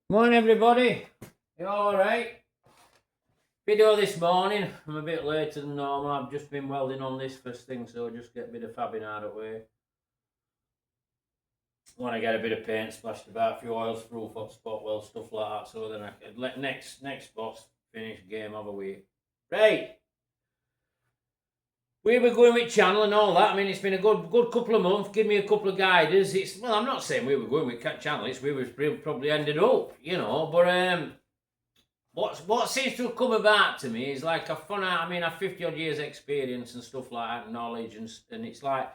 Morning everybody, you alright? Video this morning, I'm a bit later than normal. I've just been welding on this first thing, so just get a bit of fabbing out of the way. Want to get a bit of paint splashed about, a few oils, proof up, spot weld, stuff like that, so then I can let next spot's finish, game of a week. Right, we were going with channel and all that. I mean, it's been a good couple of months. Give me a couple of guiders. Well, I'm not saying we were going with channel. It's we was probably ended up, but what seems to have come about to me is like a fun. I mean, I've 50 odd years experience and stuff like that, knowledge, and it's like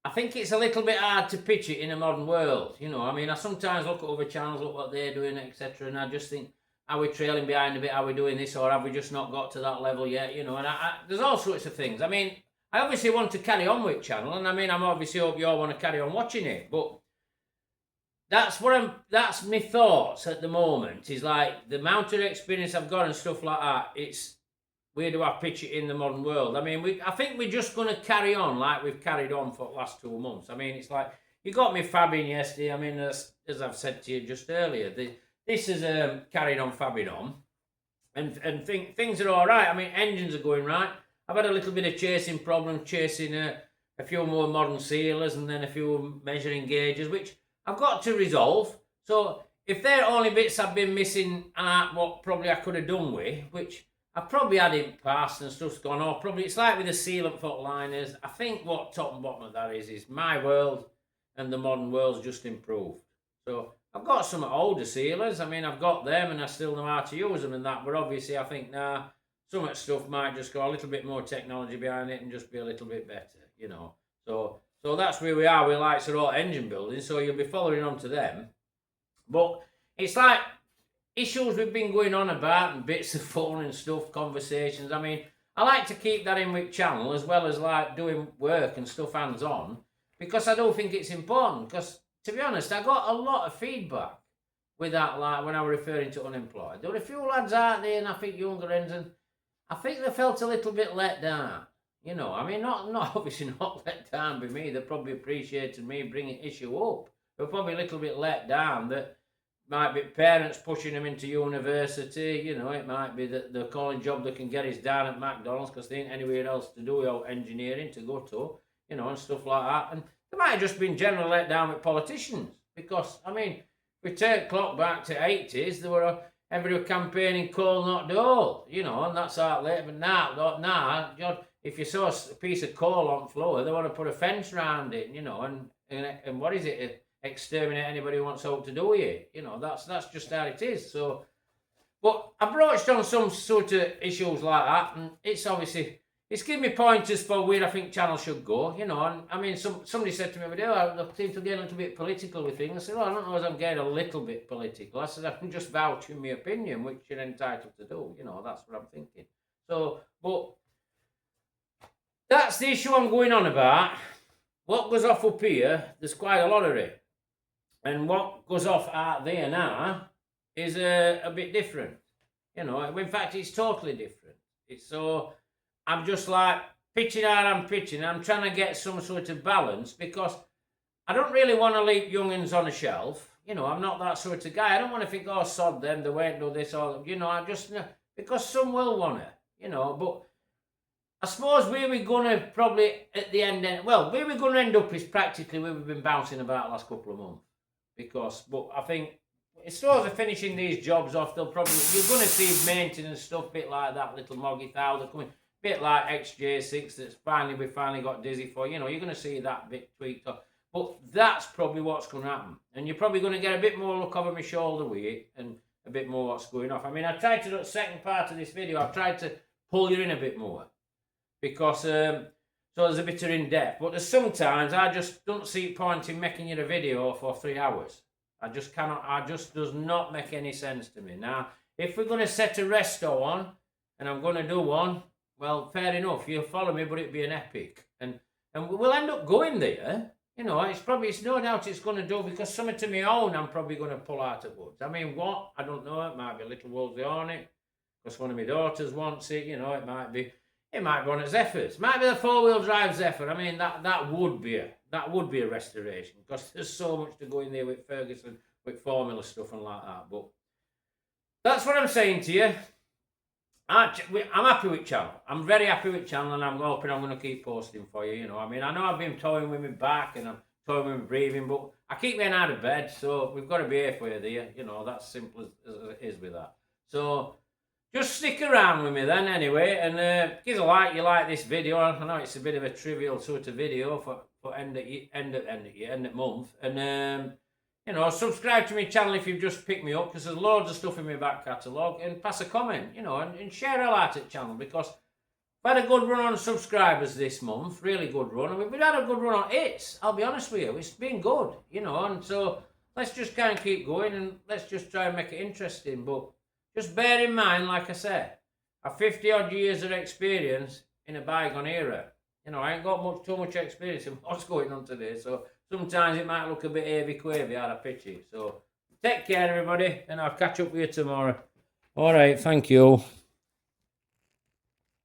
I think it's a little bit hard to pitch it in a modern world. I mean, I sometimes look at other channels, look what they're doing, etc., and I just think, are we trailing behind a bit? Are we doing this, or have we just not got to that level yet? And there's all sorts of things. I mean, I obviously want to carry on with channel, and I mean, I'm obviously hope you all want to carry on watching it, but that's my thoughts at the moment, is like the amount of experience I've got and stuff like that. It's where do I pitch it in the modern world? I mean, I think we're just going to carry on like we've carried on for the last 2 months. I mean, it's like you got me fabbing yesterday. I mean, as I've said to you just earlier, this is carrying on fabbing on, and things are all right. I mean, engines are going right. I've had a little bit of chasing a few more modern sealers and then a few measuring gauges, which I've got to resolve. So if they're only bits I've been missing what probably I could have done with, which I've probably had it passed and stuff's gone off. Probably it's like with the sealant foot liners. I think what top and bottom of that is my world and the modern world's just improved. So I've got some older sealers. I mean, I've got them and I still know how to use them and that. But obviously I think now some of the stuff might just go a little bit more technology behind it and just be a little bit better, So that's where we are with like sort of engine building. So you'll be following on to them. But it's like issues we've been going on about and bits of fun and stuff, conversations. I mean, I like to keep that in with channel as well as like doing work and stuff hands-on, because I don't think it's important. Because to be honest, I got a lot of feedback with that, like when I was referring to unemployed. There were a few lads out there, and I think younger ends, and I think they felt a little bit let down. I mean, not obviously not let down by me. They probably appreciated me bringing issue up. They were probably a little bit let down that might be parents pushing them into university. It might be that the calling job they can get is down at McDonald's because there ain't anywhere else to do without engineering to go to, and stuff like that. And they might have just been generally let down with politicians because, I mean, we take clock back to 80s, there were every campaigning coal not dole, and that's out late. But now, if you saw a piece of coal on the floor, they want to put a fence around it, and what is it? Exterminate anybody who wants out to do with it. That's just how it is. So, but I broached on some sort of issues like that, and it's given me pointers for where I think channel should go. And I mean, somebody said to me, I seem to get a little bit political with things. I said, well, I don't know if I'm getting a little bit political. I said, I'm just vouching my opinion, which you're entitled to do. That's what I'm thinking. So, but that's the issue I'm going on about. What goes off up here, there's quite a lot of it. And what goes off out there now is a bit different. In fact, it's totally different. I'm just like pitching out, I'm trying to get some sort of balance because I don't really want to leave young'uns on a shelf. I'm not that sort of guy. I don't want to think, oh, sod them, they won't do this, or, because some will want to, but I suppose where we're going to probably at the end, where we're going to end up is practically where we've been bouncing about the last couple of months. But I think as soon as they're finishing these jobs off, you're going to see maintenance stuff, bit like that little moggy thou that coming, bit like XJ6 that's we finally got dizzy for. You're going to see that bit tweaked up. But that's probably what's going to happen. And you're probably going to get a bit more look over my shoulder with it and a bit more what's going off. I mean, I tried to do the second part of this video, I've tried to pull you in a bit more because so there's a bit of in-depth, but there's sometimes I just don't see point in making you a video for 3 hours. I just does not make any sense to me. Now, if we're going to set a resto on, and I'm going to do one, well, fair enough, you'll follow me, but it'd be an epic. And we'll end up going there. It's no doubt it's going to do, because something to my own I'm probably going to pull out of woods. I mean, what? I don't know. It might be a little Wolsey on it, because one of my daughters wants it. It might be one of Zephyr's. Might be the 4-wheel drive Zephyr. I mean, that would be that would be a restoration because there's so much to go in there with Ferguson, with formula stuff and like that. But that's what I'm saying to you. I'm happy with channel. I'm very happy with channel, and I'm hoping I'm going to keep posting for you. You know, I mean, I know I've been toying with my back and I'm toying with my breathing, but I keep getting out of bed, so we've got to be here for you, there. You know, that's simple as it is with that. So just stick around with me then, anyway, and give a like. You like this video? I know it's a bit of a trivial sort of video for end of month, and you know, subscribe to my channel if you've just picked me up, because there's loads of stuff in my back catalogue, and pass a comment, you know, and share a lot at the channel, because I've had a good run on subscribers this month, really good run. I mean, we've had a good run on hits, I'll be honest with you. It's been good, you know, and so let's just kind of keep going, and let's just try and make it interesting. But just bear in mind, like I said, I've 50 odd years of experience in a bygone era. You know, I ain't got too much experience in what's going on today, so sometimes it might look a bit avy-quavy out of pitchy. So take care, everybody, and I'll catch up with you tomorrow. All right, thank you.